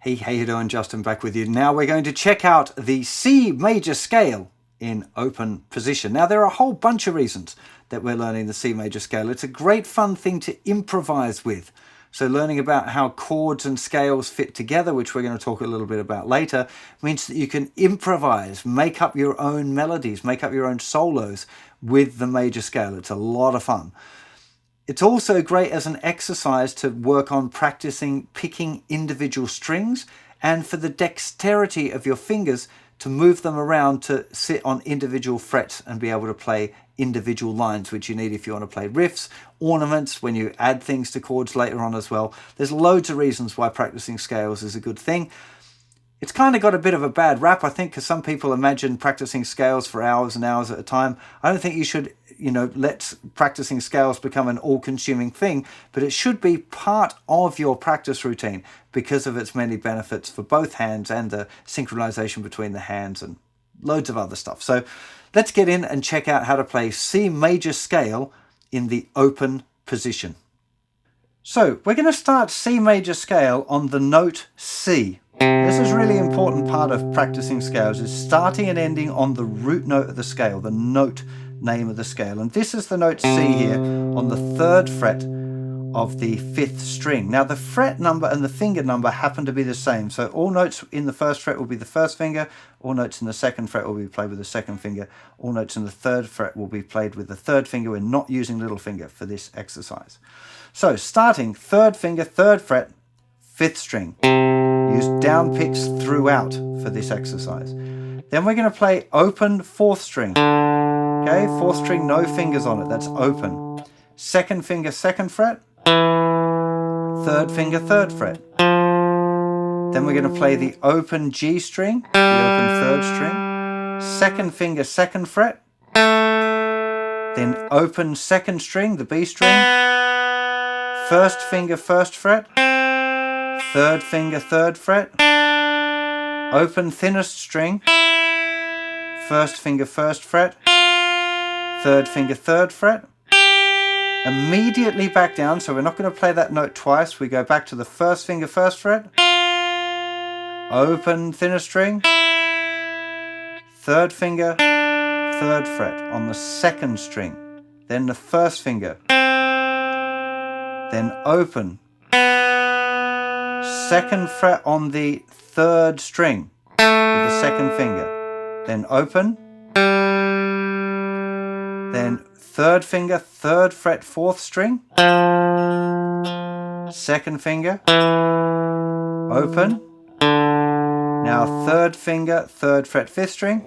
Hey, how you doing? Justin back with you. Now we're going to check out the C major scale in open position. Now there are a whole bunch of reasons that we're learning the C major scale. It's a great fun thing to improvise with. So learning about how chords and scales fit together, which we're going to talk a little bit about later, means that you can improvise, make up your own melodies, make up your own solos with the major scale. It's a lot of fun. It's also great as an exercise to work on practicing picking individual strings and for the dexterity of your fingers to move them around to sit on individual frets and be able to play individual lines, which you need if you want to play riffs, ornaments, when you add things to chords later on as well. There's loads of reasons why practicing scales is a good thing. It's kind of got a bit of a bad rap, I think, because some people imagine practicing scales for hours and hours at a time. I don't think you should, let practicing scales become an all-consuming thing, but it should be part of your practice routine because of its many benefits for both hands and the synchronization between the hands and loads of other stuff. So let's get in and check out how to play C major scale in the open position. So we're going to start C major scale on the note C. This is a really important part of practicing scales, is starting and ending on the root note of the scale, the note name of the scale. And this is the note C here on the 3rd fret of the 5th string. Now the fret number and the finger number happen to be the same. So all notes in the 1st fret will be the 1st finger, all notes in the 2nd fret will be played with the 2nd finger, all notes in the 3rd fret will be played with the 3rd finger. We're not using little finger for this exercise. So starting 3rd finger, 3rd fret, 5th string. Use down picks throughout for this exercise. Then we're going to play open 4th string. Okay, 4th string, no fingers on it, that's open. 2nd finger, 2nd fret. 3rd finger, 3rd fret. Then we're going to play the open G string, the open 3rd string. 2nd finger, 2nd fret. Then open 2nd string, the B string. 1st finger, 1st fret. 3rd finger, 3rd fret. Open thinnest string. 1st finger, 1st fret. 3rd finger, 3rd fret. Immediately back down, so we're not going to play that note twice. We go back to the 1st finger, 1st fret. Open thinner string. 3rd finger, 3rd fret on the 2nd string. Then the 1st finger. Then open. 2nd fret on the 3rd string with the 2nd finger. Then open. Then 3rd finger, 3rd fret, 4th string. 2nd finger. Open. Now 3rd finger, 3rd fret, 5th string.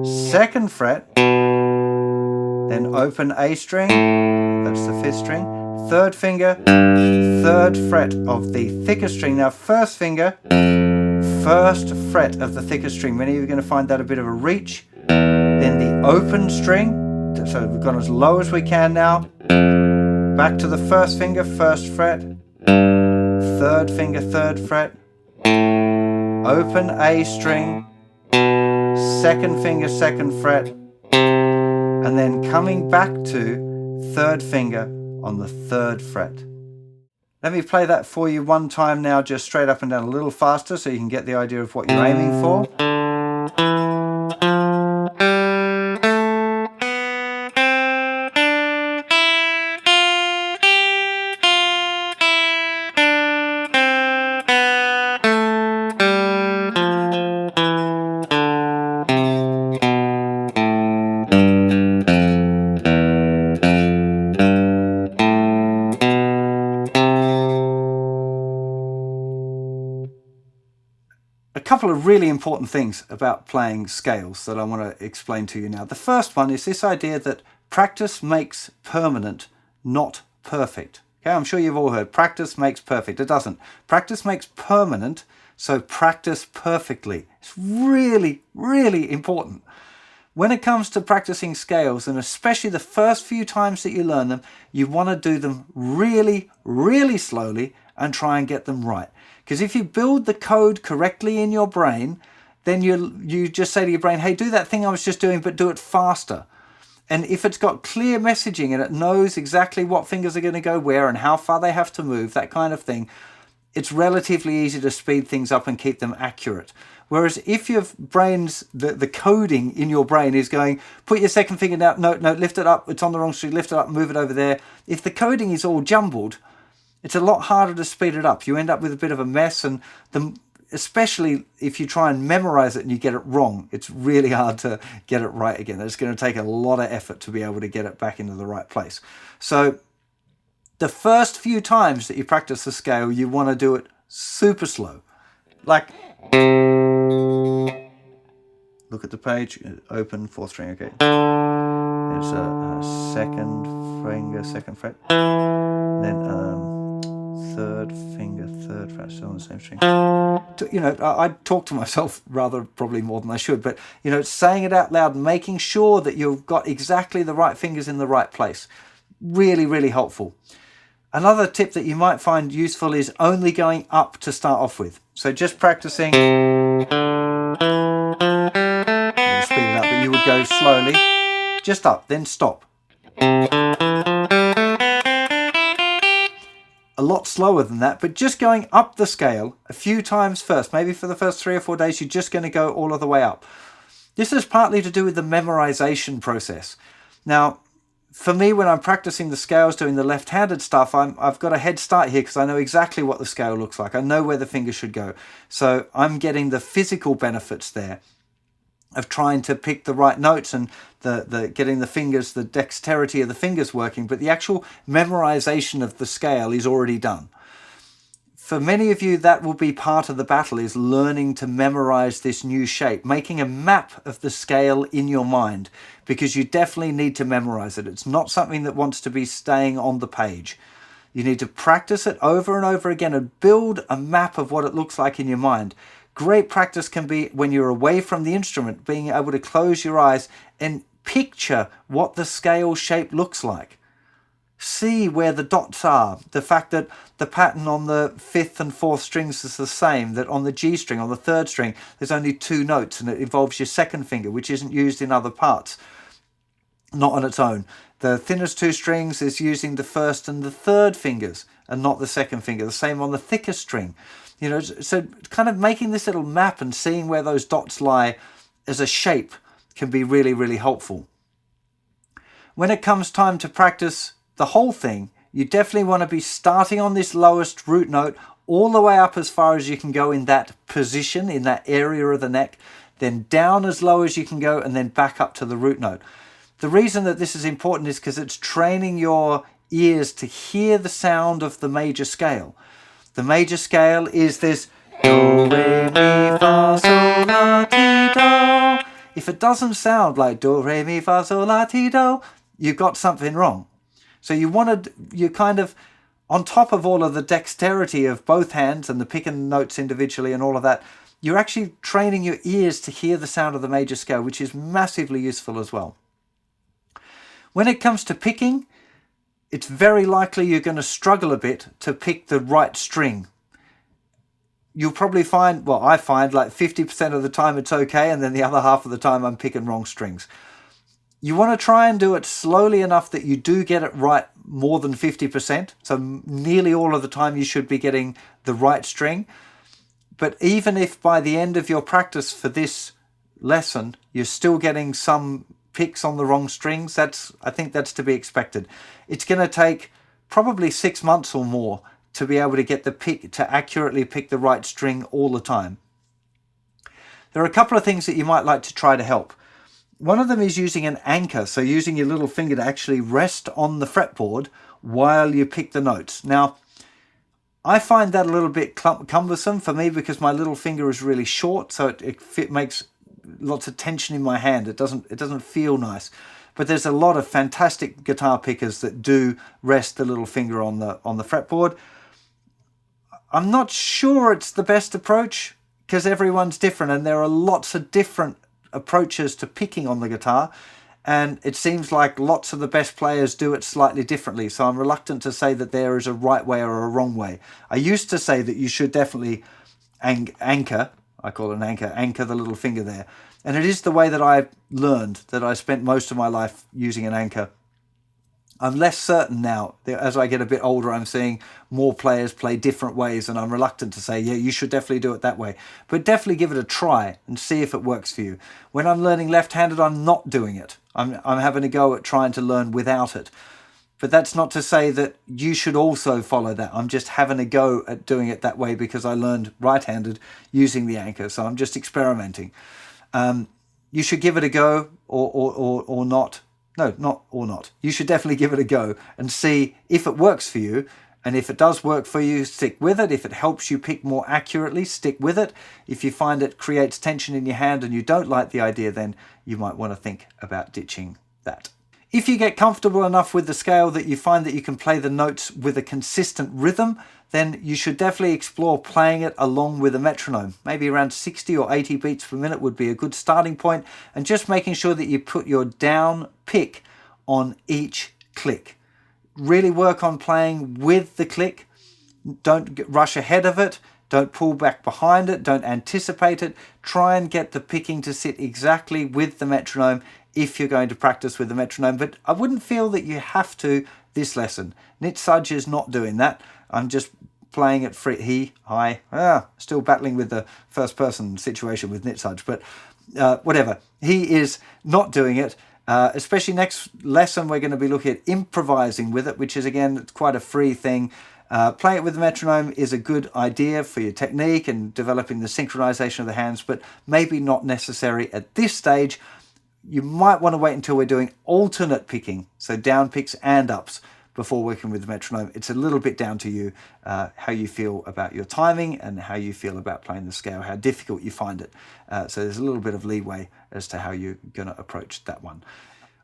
2nd fret. Then open A string. That's the 5th string. 3rd finger, 3rd fret of the thicker string. Now 1st finger, 1st fret of the thicker string. Many of you are going to find that a bit of a reach. Then the open string. So we've gone as low as we can now. Back to the 1st finger, 1st fret. 3rd finger, 3rd fret. Open A string. 2nd finger, 2nd fret. And then coming back to 3rd finger on the 3rd fret. Let me play that for you one time now, just straight up and down a little faster so you can get the idea of what you're aiming for. A couple of really important things about playing scales that I want to explain to you now. The first one is this idea that practice makes permanent, not perfect. Okay, I'm sure you've all heard practice makes perfect. It doesn't. Practice makes permanent, so practice perfectly. It's really, really important. When it comes to practicing scales, and especially the first few times that you learn them, you want to do them really, really slowly and try and get them right. Because if you build the code correctly in your brain, then you just say to your brain, hey, do that thing I was just doing, but do it faster. And if it's got clear messaging and it knows exactly what fingers are going to go where and how far they have to move, that kind of thing, it's relatively easy to speed things up and keep them accurate. Whereas if your brain's, the coding in your brain is going, put your second finger down, no, lift it up, it's on the wrong string, lift it up, move it over there. If the coding is all jumbled, it's a lot harder to speed it up. You end up with a bit of a mess, and especially if you try and memorize it and you get it wrong, it's really hard to get it right again. It's going to take a lot of effort to be able to get it back into the right place. So the first few times that you practice the scale, you want to do it super slow. Like, look at the page, open, fourth string, okay. There's a second finger, second fret. Then third finger, third fret, still on the same string. You know, I talk to myself rather probably more than I should, but, you know, saying it out loud and making sure that you've got exactly the right fingers in the right place. Really, really helpful. Another tip that you might find useful is only going up to start off with. So just practicing. Speed it up, but you would go slowly, just up, then stop. A lot slower than that, but just going up the scale a few times first. Maybe for the first 3 or 4 days, you're just going to go all of the way up. This is partly to do with the memorization process. Now, for me, when I'm practicing the scales, doing the left-handed stuff, I've got a head start here because I know exactly what the scale looks like. I know where the finger should go. So I'm getting the physical benefits there of trying to pick the right notes and the getting the fingers, the dexterity of the fingers working, but the actual memorization of the scale is already done. For many of you, that will be part of the battle, is learning to memorize this new shape, making a map of the scale in your mind, because you definitely need to memorize it. It's not something that wants to be staying on the page. You need to practice it over and over again and build a map of what it looks like in your mind. Great practice can be when you're away from the instrument, being able to close your eyes and picture what the scale shape looks like. See where the dots are. The fact that the pattern on the 5th and 4th strings is the same, that on the G string, on the 3rd string, there's only 2 notes and it involves your second finger, which isn't used in other parts, not on its own. The thinnest 2 strings is using the 1st and the 3rd fingers and not the 2nd finger. The same on the thickest string. You know, so kind of making this little map and seeing where those dots lie as a shape can be really, really helpful. When it comes time to practice the whole thing, you definitely want to be starting on this lowest root note all the way up as far as you can go in that position, in that area of the neck, then down as low as you can go, and then back up to the root note. The reason that this is important is because it's training your ears to hear the sound of the major scale. The major scale is this do, re, mi, fa, sol, la, ti, do. If it doesn't sound like do, re, mi, fa, sol, la, ti, do, you've got something wrong. So you're kind of on top of all of the dexterity of both hands and the picking notes individually and all of that. You're actually training your ears to hear the sound of the major scale, which is massively useful as well. When it comes to picking, it's very likely you're going to struggle a bit to pick the right string. You'll probably find, well, I find like 50% of the time it's okay, and then the other half of the time I'm picking wrong strings. You want to try and do it slowly enough that you do get it right more than 50%. So nearly all of the time you should be getting the right string. But even if by the end of your practice for this lesson, you're still getting some picks on the wrong strings, I think that's to be expected. It's going to take probably 6 months or more to be able to get the pick, to accurately pick the right string all the time. There are a couple of things that you might like to try to help. One of them is using an anchor, so using your little finger to actually rest on the fretboard while you pick the notes. Now, I find that a little bit cumbersome for me because my little finger is really short, so it makes lots of tension in my hand. It doesn't feel nice. But there's a lot of fantastic guitar pickers that do rest the little finger on the fretboard. I'm not sure it's the best approach because everyone's different and there are lots of different approaches to picking on the guitar, and it seems like lots of the best players do it slightly differently, so I'm reluctant to say that there is a right way or a wrong way. I used to say that you should definitely anchor, I call it an anchor the little finger there, and it is the way that I learned, that I spent most of my life using an anchor. I'm less certain now. As I get a bit older, I'm seeing more players play different ways, and I'm reluctant to say, yeah, you should definitely do it that way. But definitely give it a try and see if it works for you. When I'm learning left-handed, I'm not doing it. I'm having a go at trying to learn without it. But that's not to say that you should also follow that. I'm just having a go at doing it that way because I learned right-handed using the anchor. So I'm just experimenting. You should give it a go or not. No, not or not. You should definitely give it a go and see if it works for you. And if it does work for you, stick with it. If it helps you pick more accurately, stick with it. If you find it creates tension in your hand and you don't like the idea, then you might want to think about ditching that. If you get comfortable enough with the scale that you find that you can play the notes with a consistent rhythm, then you should definitely explore playing it along with a metronome. Maybe around 60 or 80 beats per minute would be a good starting point, and just making sure that you put your down pick on each click. Really work on playing with the click. Don't rush ahead of it. Don't pull back behind it. Don't anticipate it. Try and get the picking to sit exactly with the metronome if you're going to practice with the metronome. But I wouldn't feel that you have to this lesson. Nitsudge is not doing that. I'm just playing it free. Still battling with the first person situation with Nitsudge, but whatever. He is not doing it. Especially next lesson, we're going to be looking at improvising with it, which is, again, quite a free thing. Playing it with the metronome is a good idea for your technique and developing the synchronization of the hands, but maybe not necessary at this stage. You might want to wait until we're doing alternate picking, so down picks and ups, before working with the metronome. It's a little bit down to you, how you feel about your timing and how you feel about playing the scale, how difficult you find it. So there's a little bit of leeway as to how you're going to approach that one.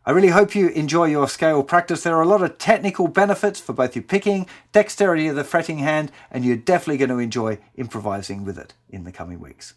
I really hope you enjoy your scale practice. There are a lot of technical benefits for both your picking, dexterity of the fretting hand, and you're definitely going to enjoy improvising with it in the coming weeks.